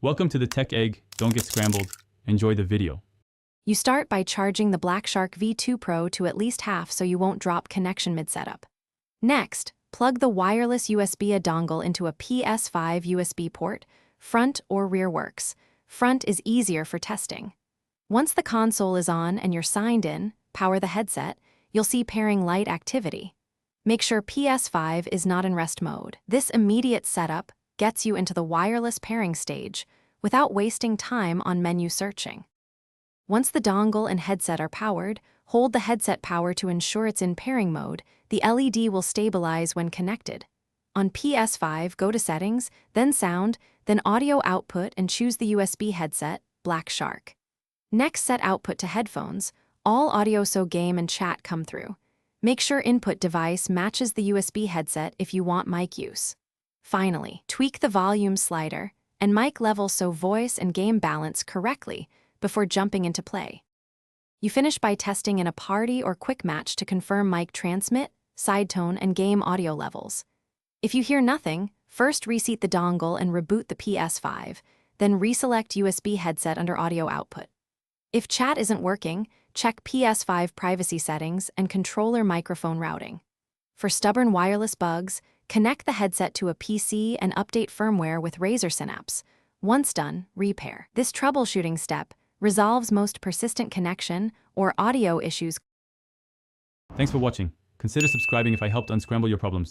Welcome to the Tech Egg. Don't get scrambled. Enjoy the video. You start by charging the Blackshark V2 Pro to at least half so you won't drop connection mid-setup. Next, plug the wireless USB-A dongle into a Ps5 USB port. Front or rear works. Front is easier for testing. Once the console is on and you're signed in, power the headset, you'll see pairing light activity. Make sure Ps5 is not in rest mode. This immediate setup gets you into the wireless pairing stage without wasting time on menu searching. Once the dongle and headset are powered, hold the headset power to ensure it's in pairing mode. The LED will stabilize when connected. On Ps5, go to Settings, then Sound, then Audio Output and choose the USB headset, Blackshark. Next, set output to headphones. All audio so game and chat come through. Make sure input device matches the USB headset if you want mic use. Finally, tweak the volume slider and mic level so voice and game balance correctly before jumping into play. You finish by testing in a party or quick match to confirm mic transmit, side tone, and game audio levels. If you hear nothing, first reseat the dongle and reboot the Ps5, then reselect USB headset under audio output. If chat isn't working, check Ps5 privacy settings and controller microphone routing. For stubborn wireless bugs, connect the headset to a PC and update firmware with Razer Synapse. Once done, repair. This troubleshooting step resolves most persistent connection or audio issues. Thanks for watching. Consider subscribing if I helped unscramble your problems.